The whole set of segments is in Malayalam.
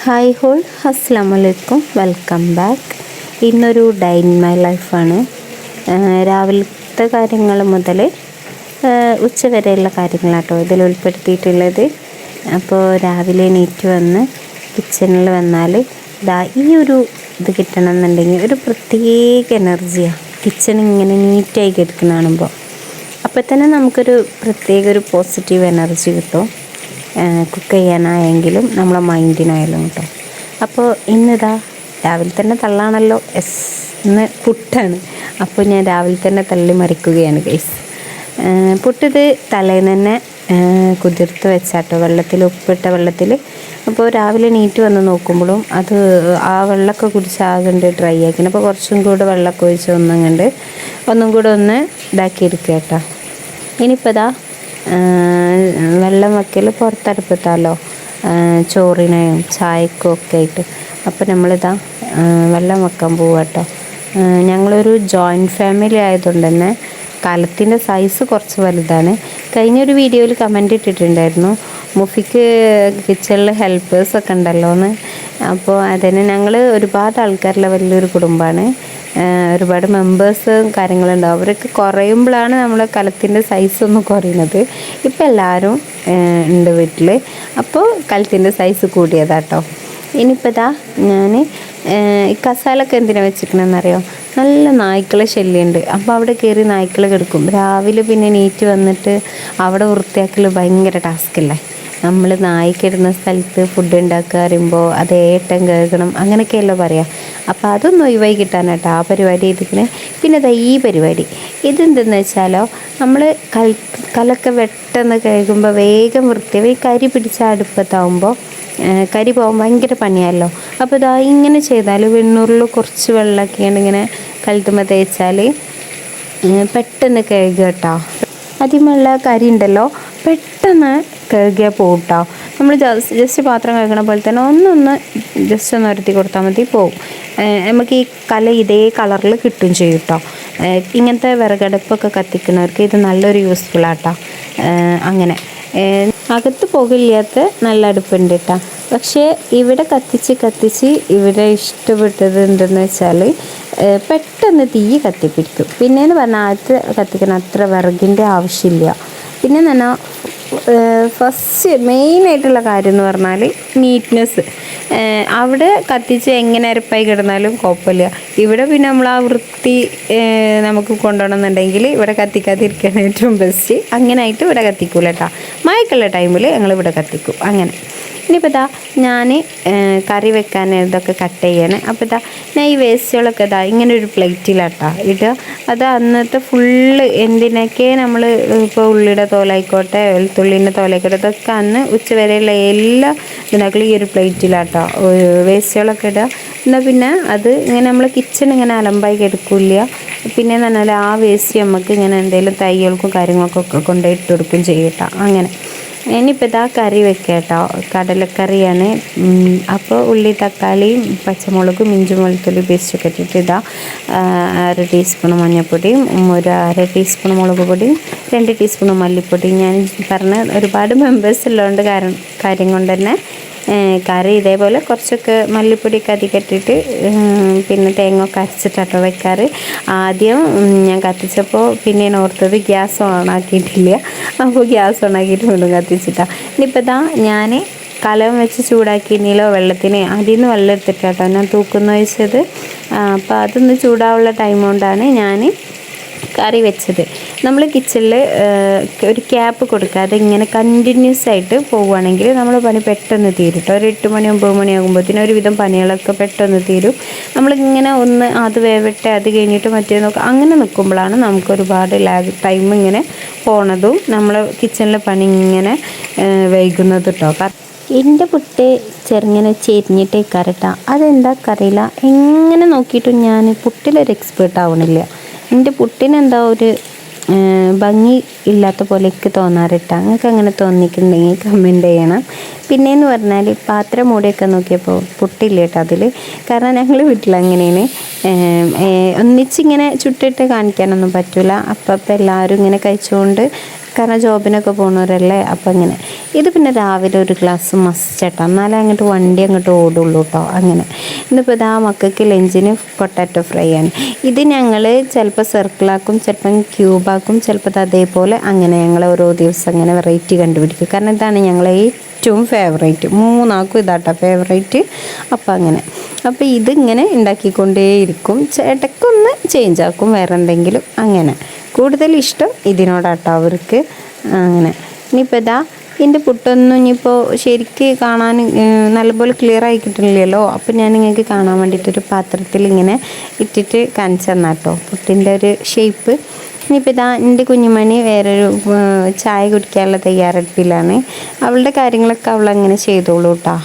ഹായ് ഹോൾ അസ്സലാമു അലൈക്കും, വെൽക്കം ബാക്ക്. ഇന്നൊരു ഡേ ഇൻ മൈ ലൈഫാണ്. രാവിലത്തെ കാര്യങ്ങൾ മുതൽ ഉച്ച വരെയുള്ള കാര്യങ്ങളാട്ടോ ഇതിൽ ഉൾപ്പെടുത്തിയിട്ടുള്ളത്. അപ്പോൾ രാവിലെ എണീറ്റ് വന്ന് കിച്ചണിൽ വന്നാൽ ഈ ഒരു ഇത് കിട്ടണമെന്നുണ്ടെങ്കിൽ ഒരു പ്രത്യേക എനർജിയാണ് കിച്ചൺ ഇങ്ങനെ നീറ്റായി കിടക്കുന്ന കാണുമ്പോൾ. അപ്പോൾ തന്നെ നമുക്കൊരു പ്രത്യേക ഒരു പോസിറ്റീവ് എനർജി കിട്ടും. കുക്ക് ചെയ്യാനായെങ്കിലും നമ്മളെ മൈൻഡിനായാലും കേട്ടോ. അപ്പോൾ ഇന്നിതാ രാവിലെ തന്നെ തള്ളാണല്ലോ. ഇന്ന് പുട്ടാണ്. അപ്പോൾ ഞാൻ രാവിലെ തന്നെ തള്ളി മറിക്കുകയാണ് ഗൈസ്. പുട്ടിത് തലേന്ന് തന്നെ കുതിർത്ത് വെച്ചാട്ടോ, വെള്ളത്തിൽ ഉപ്പിട്ട വെള്ളത്തിൽ. അപ്പോൾ രാവിലെ നീറ്റ് വന്ന് നോക്കുമ്പോഴും അത് ആ വെള്ളമൊക്കെ കുടിച്ച് ആകണ്ട് ഡ്രൈ ആക്കി. അപ്പോൾ കുറച്ചും കൂടെ വെള്ളമൊക്കെ ഒഴിച്ച് ഒന്നും കൂടെ ഒന്ന് ഇതാക്കിയെടുക്കുക കേട്ടോ. ഇനിയിപ്പോൾ ഇതാ വെള്ളം വയ്ക്കൽ പുറത്തടുപ്പത്താലോ, ചോറിനെയും ചായക്കും ഒക്കെ ആയിട്ട്. അപ്പോൾ നമ്മളിതാ വെള്ളം വെക്കാൻ പോവുക കേട്ടോ. ഞങ്ങളൊരു ജോയിൻറ്റ് ഫാമിലി ആയതുകൊണ്ട് തന്നെ കലത്തിൻ്റെ സൈസ് കുറച്ച് വലുതാണ്. കഴിഞ്ഞൊരു വീഡിയോയിൽ കമൻറ്റ് ഇട്ടിട്ടുണ്ടായിരുന്നു, മുഫിക്ക് കിച്ചണിൽ ഹെൽപ്പേഴ്സൊക്കെ ഉണ്ടല്ലോ എന്ന്. അപ്പോൾ അതിന് ഞങ്ങൾ ഒരുപാട് ആൾക്കാരുള്ള വലിയൊരു കുടുംബമാണ്. ഒരുപാട് മെമ്പേഴ്സും കാര്യങ്ങളുണ്ടാവും. അവരൊക്കെ കുറയുമ്പോഴാണ് നമ്മളെ കലത്തിൻ്റെ സൈസ് ഒന്ന് കുറയുന്നത്. ഇപ്പം എല്ലാവരും ഉണ്ട് വീട്ടിൽ. അപ്പോൾ കലത്തിൻ്റെ സൈസ് കൂടിയതാട്ടോ. ഇനിയിപ്പോൾ ഇതാ ഞാൻ ഈ കസാലൊക്കെ എന്തിനാണ് വെച്ചിരിക്കണമെന്നറിയോ? നല്ല നായ്ക്കളെ ശല്യമുണ്ട്. അപ്പോൾ അവിടെ കയറി നായ്ക്കൾ കിടക്കും. രാവിലെ പിന്നെ നീറ്റ് വന്നിട്ട് അവിടെ വൃത്തിയാക്കൽ ഭയങ്കര ടാസ്ക്കല്ലേ. നമ്മൾ നായ്ക്കിടുന്ന സ്ഥലത്ത് ഫുഡ് ഉണ്ടാക്കുക പറയുമ്പോൾ അത് ഏട്ടം കഴുകണം, അങ്ങനെയൊക്കെയല്ലോ പറയാം. അപ്പോൾ അതൊന്നും ഒഴിവായി കിട്ടാനാട്ടോ ആ പരിപാടി ചെയ്തിരിക്കണേ. പിന്നെ ഈ പരിപാടി ഇതെന്തെന്ന് വെച്ചാലോ, നമ്മൾ കലൊക്കെ വെട്ടെന്ന് കഴുകുമ്പോൾ വേഗം വൃത്തിയായി. കരി പിടിച്ച അടുപ്പത്താവുമ്പോൾ കരി പോകാൻ ഭയങ്കര പണിയല്ലോ. അപ്പോൾ ഇങ്ങനെ ചെയ്താൽ വെണ്ണൂറിൽ കുറച്ച് വെള്ളമൊക്കെയാണ് ഇങ്ങനെ കലത്തുമ്പോൾ തേച്ചാൽ പെട്ടെന്ന് കഴുകുക കേട്ടോ. ആദ്യമുള്ള കരി ഉണ്ടല്ലോ പെട്ടെന്ന് കഴുകിയാൽ പോകും കേട്ടോ. നമ്മൾ ജസ്റ്റ് പാത്രം കഴുകണ പോലെ തന്നെ ഒന്ന് ജസ്റ്റ് ഒന്ന് ഉരത്തി കൊടുത്താൽ മതി, പോവും. നമുക്ക് ഈ കല ഇതേ കളറിൽ കിട്ടും ചെയ്യും കേട്ടോ. ഇങ്ങനത്തെ വിറകടുപ്പൊക്കെ കത്തിക്കുന്നവർക്ക് ഇത് നല്ലൊരു യൂസ്ഫുള്ളാട്ടോ. അങ്ങനെ അകത്ത് പുകയില്ലാത്ത നല്ല അടുപ്പുണ്ട് കേട്ടോ. പക്ഷേ ഇവിടെ കത്തിച്ച് ഇവിടെ ഇഷ്ടപ്പെട്ടത് എന്തെന്ന് വെച്ചാൽ പെട്ടെന്ന് തീ കത്തിപ്പിടിക്കും. പിന്നെയെന്ന് പറഞ്ഞാൽ അകത്ത് കത്തിക്കണം അത്ര വിറകിൻ്റെ ആവശ്യമില്ല. പിന്നെ തന്നെ ഫസ്റ്റ് മെയിനായിട്ടുള്ള കാര്യം എന്ന് പറഞ്ഞാൽ നീറ്റ്നെസ്. അവിടെ കത്തിച്ച് എങ്ങനെ അരപ്പായി കിടന്നാലും കുഴപ്പമില്ല. ഇവിടെ പിന്നെ നമ്മൾ ആ വൃത്തി നമുക്ക് കൊണ്ടുപോകണമെന്നുണ്ടെങ്കിൽ ഇവിടെ കത്തിക്കാതിരിക്കുകയാണ് ഏറ്റവും ബെസ്റ്റ്. അങ്ങനെ ആയിട്ട് ഇവിടെ കത്തിക്കൂല കേട്ടോ. മഴക്കുള്ള ടൈമിൽ ഞങ്ങളിവിടെ കത്തിക്കും. അങ്ങനെ ഇനിയിപ്പോൾ ഞാൻ കറി വെക്കാൻ ഇതൊക്കെ കട്ട് ചെയ്യാണ്. അപ്പോൾ ഞാൻ ഈ വേസ്റ്റുകളൊക്കെ ഇങ്ങനെ ഒരു പ്ലേറ്റിലാട്ടോ ഇടുക. അത് അന്നത്തെ ഫുള്ള് എന്തിനൊക്കെ നമ്മൾ ഇപ്പോൾ ഉള്ളിയുടെ തോലായിക്കോട്ടെ വെളുത്തുള്ളിൻ്റെ തോലായിക്കോട്ടെ ഇതൊക്കെ അന്ന് ഉച്ചവരെയുള്ള എല്ലാ ഇതിനകത്തും ഈ ഒരു പ്ലേറ്റിലാട്ടോ വേസ്റ്റുകളൊക്കെ ഇടുക. എന്നാൽ പിന്നെ അത് ഇങ്ങനെ നമ്മൾ കിച്ചൺ ഇങ്ങനെ അലമ്പായി കിടക്കില്ല. പിന്നെ എന്ന് പറഞ്ഞാൽ ആ വേസ്റ്റ് നമുക്ക് ഇങ്ങനെ എന്തെങ്കിലും തൈകൾക്കും കാര്യങ്ങൾക്കൊക്കെ കൊണ്ടുപോയി ഇട്ട് കൊടുക്കും ചെയ്യട്ടോ. അങ്ങനെ ഇനിയിപ്പോൾ കറി വെക്കുക കേട്ടോ. കടലക്കറിയാണ്. അപ്പോൾ ഉള്ളി തക്കാളിയും പച്ചമുളകും ഇഞ്ചും വെളുത്തുള്ളി പേസ്റ്റൊക്കെ ഇട്ടിട്ട് 1/2 ടീസ്പൂൺ മഞ്ഞൾപ്പൊടിയും 1/2 ടീസ്പൂൺ മുളക് പൊടിയും 2 ടീസ്പൂൺ മല്ലിപ്പൊടിയും. ഞാൻ പറഞ്ഞ ഒരുപാട് മെമ്പേഴ്സ് ഉള്ളതുകൊണ്ട് കാര്യം കൊണ്ട് തന്നെ കറി ഇതേപോലെ കുറച്ചൊക്കെ മല്ലിപ്പൊടിയൊക്കെ അധികം ഇട്ടിട്ട് പിന്നെ തേങ്ങ ഒക്കെ അരച്ചിട്ടോ വെക്കാറ്. ആദ്യം ഞാൻ കത്തിച്ചപ്പോൾ പിന്നെ ഓർത്തത് ഗ്യാസ് ഓണാക്കിയിട്ടില്ല. അപ്പോൾ ഗ്യാസ് ഓണാക്കിയിട്ട് വീണ്ടും കത്തിച്ചിട്ടാണ്. ഇനിയിപ്പോൾ ഞാൻ കലം വെച്ച് ചൂടാക്കിയില്ലോ വെള്ളത്തിന് അതിൽ നിന്ന് വെള്ളം എടുത്തിട്ടാട്ടോ ഞാൻ തൂക്കുന്ന വെച്ചത്. അപ്പോൾ അതൊന്ന് ചൂടാവുള്ള ടൈം കൊണ്ടാണ് ഞാൻ കറി വെച്ചത്. നമ്മൾ കിച്ചണിൽ ഒരു ക്യാപ്പ് കൊടുക്കാതെ ഇങ്ങനെ കണ്ടിന്യൂസ് ആയിട്ട് പോവുകയാണെങ്കിൽ നമ്മൾ പണി പെട്ടെന്ന് തീരും കേട്ടോ. ഒരു 8 മണി 9 മണിയാകുമ്പോഴത്തേനും ഒരുവിധം പണികളൊക്കെ പെട്ടെന്ന് തീരും. നമ്മളിങ്ങനെ ഒന്ന് അത് വേവട്ടെ അത് കഴിഞ്ഞിട്ട് മറ്റേ നോക്കുക അങ്ങനെ നിൽക്കുമ്പോഴാണ് നമുക്ക് ഒരുപാട് ടൈം ഇങ്ങനെ പോണതും നമ്മൾ കിച്ചണിലെ പണി ഇങ്ങനെ വൈകുന്നത് കേട്ടോ. എൻ്റെ പുട്ട് ചെറുങ്ങനെ ചെരിഞ്ഞിട്ടേക്കാരട്ടാ. അതെന്താ അറിയില്ല, എങ്ങനെ നോക്കിയിട്ടും ഞാൻ പുട്ടിലൊരു എക്സ്പേർട്ട് ആവണില്ല. എൻ്റെ പുട്ടിനെന്താ ഒരു ഭംഗി ഇല്ലാത്ത പോലെ എനിക്ക് തോന്നാറിട്ടാ. നിങ്ങൾക്ക് അങ്ങനെ തോന്നിയിട്ടുണ്ടെങ്കിൽ കമൻറ്റ് ചെയ്യണം. പിന്നെയെന്ന് പറഞ്ഞാൽ പാത്രം മൂടിയൊക്കെ നോക്കിയപ്പോൾ പുട്ടില്ല കേട്ടോ അതിൽ. കാരണം ഞങ്ങൾ വീട്ടിൽ അങ്ങനെയാണ് ഒന്നിച്ചിങ്ങനെ ചുട്ടിട്ട് കാണിക്കാനൊന്നും പറ്റില്ല. അപ്പം എല്ലാവരും ഇങ്ങനെ കഴിച്ചുകൊണ്ട് കാരണം ജോബിനൊക്കെ പോകുന്നവരല്ലേ. അപ്പം അങ്ങനെ ഇത് പിന്നെ രാവിലെ ഒരു ഗ്ലാസ് മസ്റ്റാട്ടോ, എന്നാലേ അങ്ങോട്ട് വണ്ടി അങ്ങോട്ട് ഓടുള്ളൂ കേട്ടോ. അങ്ങനെ ഇന്നിപ്പോൾ ഇതാ മക്കൾക്ക് ലഞ്ചിന് പൊട്ടാറ്റോ ഫ്രൈ ആണ്. ഇത് ഞങ്ങൾ ചിലപ്പോൾ സർക്കിളാക്കും, ചിലപ്പം ക്യൂബാക്കും, ചിലപ്പോൾ അതേപോലെ അങ്ങനെ ഞങ്ങൾ ഓരോ ദിവസം അങ്ങനെ വെറൈറ്റി കണ്ടുപിടിക്കും. കാരണം ഇതാണ് ഞങ്ങളെ ഏറ്റവും ഫേവറേറ്റ്, മൂന്നാക്കും ഇതാട്ടോ ഫേവറേറ്റ്. അപ്പം അങ്ങനെ അപ്പോൾ ഇതിങ്ങനെ ഉണ്ടാക്കിക്കൊണ്ടേയിരിക്കും. ഇടയ്ക്കൊന്ന് ചേഞ്ച് ആക്കും വേറെ എന്തെങ്കിലും. അങ്ങനെ കൂടുതൽ ഇഷ്ടം ഇതിനോടാട്ടോ അവർക്ക്. അങ്ങനെ ഇനിയിപ്പോൾ ഇതാ എൻ്റെ പുട്ടൊന്നും ഇനിയിപ്പോൾ ശരിക്ക് കാണാൻ നല്ലപോലെ ക്ലിയർ ആയി കിട്ടുന്നില്ലല്ലോ. അപ്പോൾ ഞാൻ നിങ്ങൾക്ക് കാണാൻ വേണ്ടിയിട്ടൊരു പാത്രത്തിൽ ഇങ്ങനെ ഇട്ടിട്ട് കാണിച്ചു തന്നാട്ടോ പുട്ടിൻ്റെ ഒരു ഷേപ്പ്. ഇനിയിപ്പോൾ ഇതാ എൻ്റെ കുഞ്ഞുമണി വേറൊരു ചായ കുടിക്കാനുള്ള തയ്യാറെടുപ്പിലാണ്. അവളുടെ കാര്യങ്ങളൊക്കെ അവളങ്ങനെ ചെയ്തോളൂ കേട്ടോ.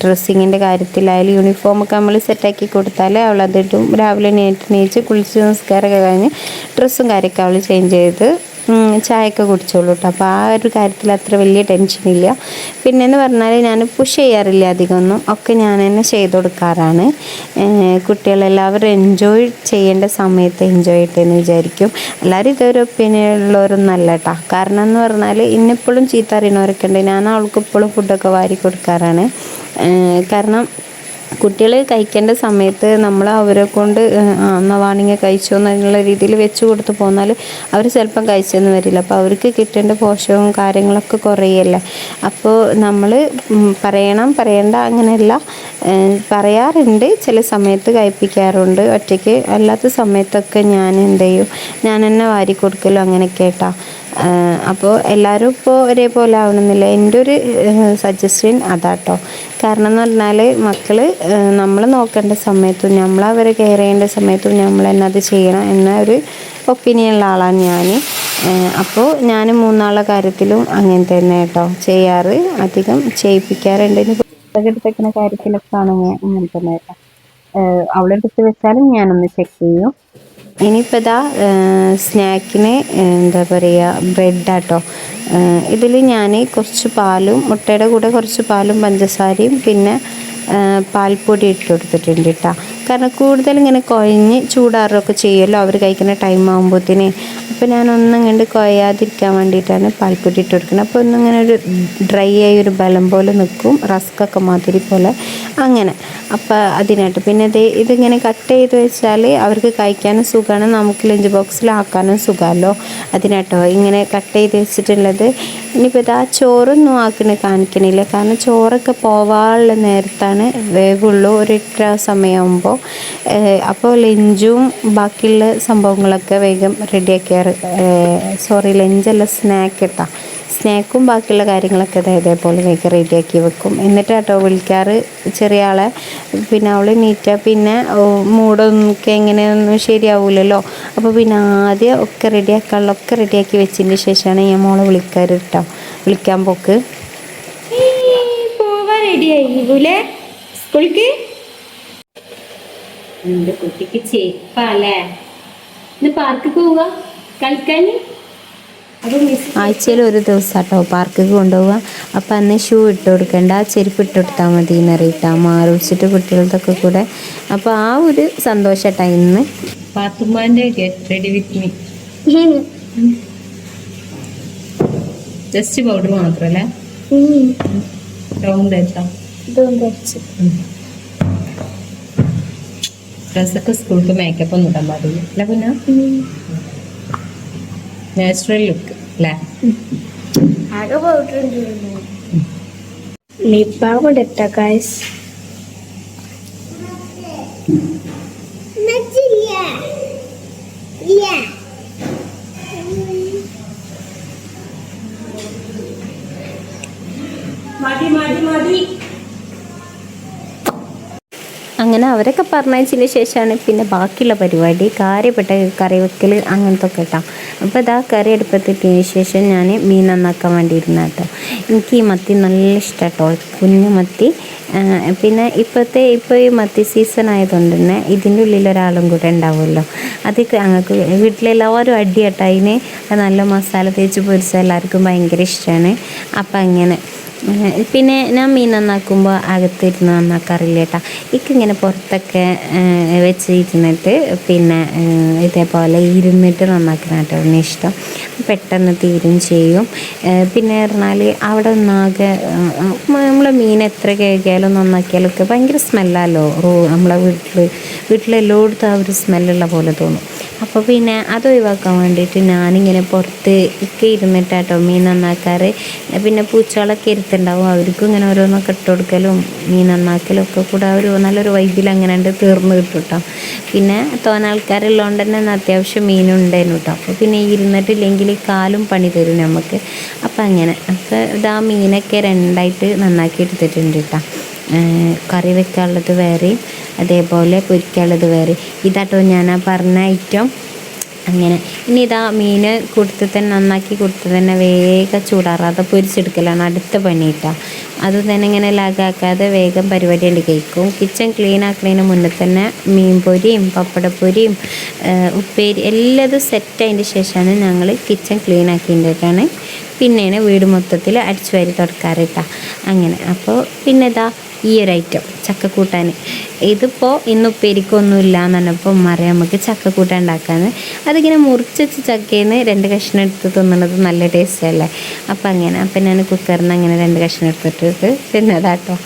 ഡ്രസ്സിങ്ങിൻ്റെ കാര്യത്തിലായാലും യൂണിഫോമൊക്കെ നമ്മൾ സെറ്റാക്കി കൊടുത്താൽ അവളതിട്ടും രാവിലെ നേച്ച് കുളിച്ച് നിസ്കാരമൊക്കെ കഴിഞ്ഞ് ഡ്രസ്സും കാര്യമൊക്കെ അവൾ ചേഞ്ച് ചെയ്ത് ചായയൊക്കെ കുടിച്ചോളൂ കേട്ടോ. അപ്പോൾ ആ ഒരു കാര്യത്തിൽ അത്ര വലിയ ടെൻഷനില്ല. പിന്നെയെന്ന് പറഞ്ഞാൽ ഞാൻ പുഷ് ചെയ്യാറില്ല അധികമൊന്നും, ഒക്കെ ഞാൻ തന്നെ ചെയ്ത് കൊടുക്കാറാണ്. കുട്ടികളെല്ലാവരും എൻജോയ് ചെയ്യേണ്ട സമയത്ത് എൻജോയ് ചെയ്യട്ടെ എന്ന് വിചാരിക്കും. എല്ലാവരും ഇതൊരു ഒപ്പീനിയൻ ഉള്ളവരൊന്നും അല്ല കേട്ടോ. കാരണം എന്ന് പറഞ്ഞാൽ ഇന്നെപ്പോഴും ചീത്ത അറിയണവരൊക്കെ ഉണ്ട്. ഞാൻ അവൾക്ക് ഇപ്പോഴും ഫുഡൊക്കെ വാരി കൊടുക്കാറാണ്. കാരണം കുട്ടികൾ കഴിക്കേണ്ട സമയത്ത് നമ്മൾ അവരെ കൊണ്ട് എന്നാൽ വേണമെങ്കിൽ കഴിച്ചോ എന്നുള്ള രീതിയിൽ വെച്ച് കൊടുത്ത് പോന്നാൽ അവർ ചിലപ്പം കഴിച്ചെന്ന് വരില്ല. അപ്പോൾ അവർക്ക് കിട്ടേണ്ട പോഷകവും കാര്യങ്ങളൊക്കെ കുറയല്ലേ. അപ്പോൾ നമ്മൾ പറയണ്ട അങ്ങനെയല്ല, പറയാറുണ്ട്, ചില സമയത്ത് കഴിപ്പിക്കാറുണ്ട് ഒറ്റയ്ക്ക്. അല്ലാത്ത സമയത്തൊക്കെ ഞാൻ എന്ത് ചെയ്യും, ഞാൻ തന്നെ വാരി കൊടുക്കലും അങ്ങനെയൊക്കെ കേട്ടോ. അപ്പോൾ എല്ലാവരും ഇപ്പോൾ ഒരേപോലെ ആവണമെന്നില്ല. എൻ്റെ ഒരു സജഷൻ അതാട്ടോ. കാരണം എന്ന് പറഞ്ഞാൽ മക്കൾ നമ്മൾ നോക്കേണ്ട സമയത്തും നമ്മൾ അവരെ കെയർ ചെയ്യേണ്ട സമയത്തും നമ്മൾ തന്നെ അത് ചെയ്യണം എന്ന ഒരു ഒപ്പീനിയനുള്ള ആളാണ് ഞാൻ. അപ്പോൾ ഞാൻ മൂന്നാളുടെ കാര്യത്തിലും അങ്ങനെ തന്നെ കേട്ടോ ചെയ്യാറ്, അധികം ചെയ്യിപ്പിക്കാറുണ്ട്. ഇനി പുസ്തകം എടുത്തേക്കുന്ന കാര്യത്തിലൊക്കെ ആണെങ്കിൽ അങ്ങനെ തന്നെ കേട്ടോ. അവളെടുത്ത് വെച്ചാലും ഞാനൊന്ന് ചെക്ക് ചെയ്യും. ഇനിയിപ്പോൾ ഇതാ സ്നാക്കിന് എന്താ പറയുക ബ്രെഡാട്ടോ. ഇതിൽ ഞാൻ കുറച്ച് പാലും മുട്ടയുടെ കൂടെ കുറച്ച് പാലും പഞ്ചസാരയും പിന്നെ പാൽപ്പൊടി ഇട്ട് കൊടുത്തിട്ടുണ്ട് കേട്ടോ. കാരണം കൂടുതൽ ഇങ്ങനെ കുഴഞ്ഞ് ചൂടാറുകയൊക്കെ ചെയ്യുമല്ലോ അവർ കഴിക്കുന്ന ടൈം ആകുമ്പോഴത്തേന്. അപ്പോൾ ഞാനൊന്നും കണ്ട് കുഴയാതിരിക്കാൻ വേണ്ടിയിട്ടാണ് പാൽപ്പൊടി ഇട്ട് കൊടുക്കുന്നത്. അപ്പോൾ ഒന്നിങ്ങനെ ഒരു ഡ്രൈ ആയി ഒരു ബലം പോലെ നിൽക്കും, റസ്കൊക്കെ മാതിരി പോലെ അങ്ങനെ. അപ്പോൾ അതിനായിട്ട് പിന്നെ ഇതിങ്ങനെ കട്ട് ചെയ്ത് വെച്ചാൽ അവർക്ക് കഴിക്കാനും സുഖമാണ്, നമുക്ക് ലഞ്ച് ബോക്സിലാക്കാനും സുഖമല്ലോ. അതിനാട്ടോ ഇങ്ങനെ കട്ട് ചെയ്ത് വെച്ചിട്ടുള്ളത്. ഇനിയിപ്പോൾ ഇതാ ചോറൊന്നും കാണിക്കണില്ല, കാരണം ചോറൊക്കെ പോവാനുള്ള നേരത്താണ് വേവുള്ളൂ ഒരു 8 സമയമാകുമ്പോൾ. അപ്പോൾ ലഞ്ചും ബാക്കിയുള്ള സംഭവങ്ങളൊക്കെ വേഗം റെഡിയാക്കിയാറ്. ലഞ്ചല്ല സ്നാക്ക് ഇട്ടാ, സ്നാക്കും ബാക്കിയുള്ള കാര്യങ്ങളൊക്കെ ഇതേപോലെ വേഗം റെഡിയാക്കി വെക്കും. എന്നിട്ട് കേട്ടോ വിളിക്കാറ് ചെറിയ ആളെ. പിന്നെ അവൾ നീറ്റാ പിന്നെ മൂടൊക്കെ എങ്ങനെയൊന്നും ശരിയാവില്ലല്ലോ. അപ്പോൾ പിന്നെ ആദ്യം ഒക്കെ റെഡിയാക്കാനുള്ളതൊക്കെ റെഡിയാക്കി വെച്ചതിന് ശേഷമാണ് ഞാൻ മോളെ വിളിക്കാറ് കേട്ടോ. വിളിക്കാൻ പോക്ക് പോവാൻ റെഡിയായില്ലേ സ്കൂൾക്ക്. എൻ്റെ കുട്ടിക്ക് ചേപ്പാല്ലേ, ഇന്ന് പാർക്കിൽ പോവുക കളിക്കാൻ. ആഴ്ചയിൽ ഒരു ദിവസം കേട്ടോ പാർക്കിൽ കൊണ്ടുപോവുക. അപ്പം അന്ന് ഷൂ ഇട്ട് കൊടുക്കണ്ട, ചെരുപ്പ് ഇട്ട് കൊടുത്താൽ മതി എന്നറിയിട്ടാ മാറിച്ചിട്ട് കുട്ടികൾക്കൊക്കെ കൂടെ. അപ്പോൾ ആ ഒരു സന്തോഷട്ടാ ഇന്ന്. പാത്തുമ്മാൻ്റെ get ready with me just powder മാത്രമല്ലേ, റൗണ്ട് ആയിട്ടാ ഡ്രസ്സൊക്കെ സ്കൂൾക്ക് മേക്കപ്പ് ഒന്നും ഇടാൻ പാടില്ല അല്ല പിന്നെ നാച്ചുറൽ ലുക്ക് അല്ലേ. ലിപ് ബാം ഇടട്ടാ ഗൈസ്. അങ്ങനെ അവരൊക്കെ പറഞ്ഞതിന് ശേഷമാണ് പിന്നെ ബാക്കിയുള്ള പരിപാടി, കാര്യപ്പെട്ട കറി വെക്കൽ അങ്ങനത്തെ ഒക്കെ കേട്ടോ. അപ്പോൾ ഇതാ കറി അടുപ്പത്തിട്ടതിന് ശേഷം ഞാൻ മീൻ നന്നാക്കാൻ വേണ്ടി ഇരുന്ന കേട്ടോ. എനിക്ക് ഈ മത്തി നല്ല ഇഷ്ടം കേട്ടോ, കുഞ്ഞു മത്തി. പിന്നെ ഇപ്പോൾ ഈ മത്തി സീസൺ ആയതുകൊണ്ട് തന്നെ ഇതിൻ്റെ ഉള്ളിൽ ഒരാളും കൂടെ ഉണ്ടാവുമല്ലോ. അത് ഞങ്ങൾക്ക് വീട്ടിലെല്ലാവരും അടി കേട്ടോ. അതിന് നല്ല മസാല തേച്ച് പൊരിച്ചാൽ എല്ലാവർക്കും ഭയങ്കര ഇഷ്ടമാണ്. അപ്പം അങ്ങനെ പിന്നെ ഞാൻ മീൻ നന്നാക്കുമ്പോൾ അകത്തിരുന്ന് നന്നാക്കാറില്ല കേട്ടോ. എനിക്കിങ്ങനെ പുറത്തൊക്കെ വെച്ചിരുന്നിട്ട് പിന്നെ ഇതേപോലെ ഇരുന്നിട്ട് നന്നാക്കണം കേട്ടോ ഇഷ്ടം. പെട്ടെന്ന് തീരും ചെയ്യും. പിന്നെ പറഞ്ഞാൽ അവിടെ ഒന്നാകെ നമ്മൾ മീൻ എത്ര കഴുകിയാലും നന്നാക്കിയാലും ഒക്കെ ഭയങ്കര സ്മെല്ലല്ലോ. നമ്മളെ വീട്ടിലെല്ലായിടത്തും ആ ഒരു സ്മെല്ലുള്ള പോലെ തോന്നും. അപ്പോൾ പിന്നെ അത് ഒഴിവാക്കാൻ വേണ്ടിയിട്ട് ഞാനിങ്ങനെ പുറത്ത് ഒക്കെ ഇരുന്നിട്ടാട്ടോ മീൻ നന്നാക്കാറ്. പിന്നെ പൂച്ചകളൊക്കെ ഇരുത്തുണ്ടാവും, അവർക്കും ഇങ്ങനെ ഓരോന്നൊക്കെ ഇട്ട് കൊടുക്കലും മീൻ നന്നാക്കലും ഒക്കെ കൂടെ ഒരു നല്ലൊരു വൈബിൽ അങ്ങനെ ഉണ്ട് തീർന്ന് കിട്ടും കേട്ടോ. പിന്നെ തോന ആൾക്കാരുള്ളതുകൊണ്ട് തന്നെ അത്യാവശ്യം മീനുണ്ടായിരുന്നു കേട്ടോ. അപ്പോൾ പിന്നെ ഇരുന്നിട്ടില്ലെങ്കിൽ കാലും പണി തരും നമുക്ക്. അപ്പം അങ്ങനെ അപ്പോൾ ഇതാ മീനൊക്കെ രണ്ടായിട്ട് നന്നാക്കി എടുത്തിട്ടുണ്ട് കേട്ടോ. കറി വെക്കാനുള്ളത് വേറെയും അതേപോലെ പൊരിക്കാനുള്ളത് വേറെ. ഇതാട്ടോ ഞാൻ ആ പറഞ്ഞ ഐറ്റം. അങ്ങനെ ഇനി ഇതാ മീൻ കൊടുത്ത് തന്നെ നന്നാക്കി കൊടുത്ത് തന്നെ വേഗം ചൂടാറാതെ പൊരിച്ചെടുക്കലാണ് അടുത്ത പണി കേട്ടോ. അത് തന്നെ ഇങ്ങനെ ലാഗാക്കാതെ വേഗം പരിപാടി ഉണ്ട് കഴിക്കും. കിച്ചൺ ക്ലീൻ ആക്കുന്നതിന് മുന്നേ തന്നെ മീൻ പൊരിയും പപ്പടപ്പൊരിയും ഉപ്പേരി എല്ലാതും സെറ്റായതിൻ്റെ ശേഷമാണ് ഞങ്ങൾ കിച്ചൺ ക്ലീൻ ആക്കിയിട്ടാണ് പിന്നെയാണ് വീട് മൊത്തത്തിൽ അടിച്ചു വാരി തുടക്കാറ് കേട്ടോ. അങ്ങനെ അപ്പോൾ പിന്നെ ഇതാ ഈ ഒരു ഐറ്റം ചക്കക്കൂട്ടാൻ. ഇതിപ്പോൾ ഇന്ന് ഉപ്പേരിക്കൊന്നുമില്ല എന്ന് പറഞ്ഞപ്പോൾ അറിയാം നമുക്ക് ചക്കക്കൂട്ടാൻ ഉണ്ടാക്കാമെന്ന്. അതിങ്ങനെ മുറിച്ച് വെച്ച് ചക്കയിൽ നിന്ന് 2 കഷ്ണം എടുത്ത് തിന്നുന്നത് നല്ല ടേസ്റ്റ് അല്ലേ. അപ്പം അങ്ങനെ അപ്പം ഞാൻ കുക്കറിൽ നിന്ന് അങ്ങനെ 2 കഷ്ണം എടുത്തിട്ട് തിന്നതാട്ടോ.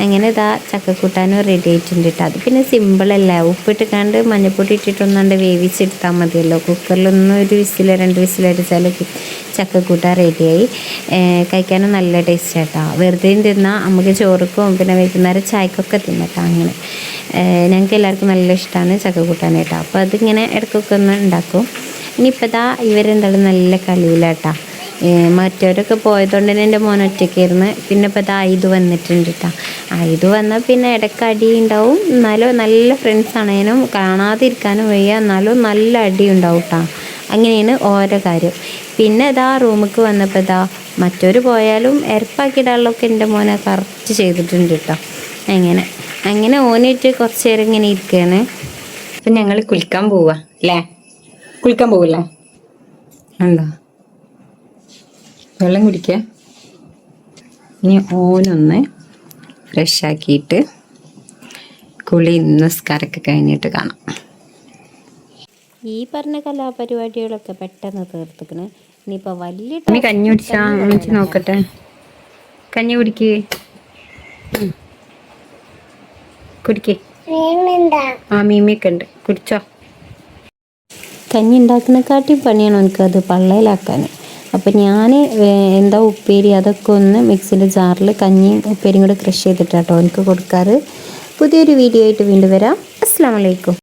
അങ്ങനെ ഇതാ ചക്കക്കൂട്ടാനും റെഡി ആയിട്ടുണ്ട് കേട്ടോ. അത് പിന്നെ സിമ്പിളല്ലേ, ഉപ്പിട്ടിക്കാണ്ട് മഞ്ഞൾപ്പൊടി ഇട്ടിട്ടൊന്നാണ്ട് വേവിച്ചെടുത്താൽ മതിയല്ലോ. കുക്കറിലൊന്നും 1 വിസിലോ 2 വിസിലോ അടിച്ചാൽ ചക്കക്കൂട്ടാൻ റെഡിയായി. കഴിക്കാനും നല്ല ടേസ്റ്റ് കേട്ടോ. വെറുതെ തിന്നാൽ നമുക്ക് ചോറുക്കും പിന്നെ വൈകുന്നേരം ചായക്കൊക്കെ തിന്നട്ടോ. അങ്ങനെ ഞങ്ങൾക്ക് എല്ലാവർക്കും നല്ല ഇഷ്ടമാണ് ചക്കക്കൂട്ടാൻ കേട്ടോ. അപ്പോൾ അതിങ്ങനെ ഇടയ്ക്കൊക്കെ ഒന്ന് ഉണ്ടാക്കും. ഇനിയിപ്പോൾ ഇതാ ഇവരെന്തായാലും നല്ല കളിയിലാട്ടോ. മറ്റവരൊക്കെ പോയതുകൊണ്ട് തന്നെ എൻ്റെ മോൻ ഒറ്റയ്ക്കായിരുന്നു. പിന്നെ ഇപ്പോൾ ഇതാ ഇത് വന്നിട്ടുണ്ട് കേട്ടോ. ഇത് വന്നാൽ പിന്നെ ഇടയ്ക്ക് അടി ഉണ്ടാവും. എന്നാലും നല്ല ഫ്രണ്ട്സാണേനും കാണാതിരിക്കാനും വയ്യ, എന്നാലും നല്ല അടി ഉണ്ടാവും കേട്ടോ. അങ്ങനെയാണ് ഓരോ കാര്യം. പിന്നെ ഇതാ റൂമിലേക്ക് വന്നപ്പോൾ ഇതാ മറ്റൊരു പോയാലും എരപ്പാക്കിയിടാനുള്ളതൊക്കെ എൻ്റെ മോനെ കറക്റ്റ് ചെയ്തിട്ടുണ്ട് കേട്ടോ. അങ്ങനെ ഓനായിട്ട് കുറച്ച് നേരം ഇങ്ങനെ ഇരിക്കുകയാണ്. അപ്പം ഞങ്ങൾ കുളിക്കാൻ പോവുക അല്ലേ? കുളിക്കാൻ പോവില്ലേ? ഉണ്ടോ? വെള്ളം കുടിക്കുക. ഇനി ഓനൊന്ന് ഫ്രഷാക്കിയിട്ട് കുളി നിസ്കാരമൊക്കെ കഴിഞ്ഞിട്ട് കാണാം. ഈ പറഞ്ഞ കലാപരിപാടികളൊക്കെ പെട്ടെന്ന് തീർത്തിക്കണ്. ഇനിയിപ്പോൾ വലിയ കഞ്ഞി കുടിച്ചാ നോക്കട്ടെ. കഞ്ഞി കുടിക്ക് മീമിയൊക്കെ ഉണ്ട്, കുടിച്ചോ. കഞ്ഞി ഉണ്ടാക്കുന്നതിനെക്കാട്ടി പണിയാണ് എനിക്കത് പള്ളയിലാക്കാൻ. അപ്പം ഞാൻ എന്താ ഉപ്പേരി അതൊക്കെ ഒന്ന് മിക്സിൻ്റെ ജാറിൽ കഞ്ഞിയും ഉപ്പേരിയും കൂടെ ക്രഷ് ചെയ്തിട്ടാട്ടോ എനിക്ക് കൊടുക്കാറ്. പുതിയൊരു വീഡിയോ ആയിട്ട് വീണ്ടും വരാം. അസ്സലാമു അലൈക്കും.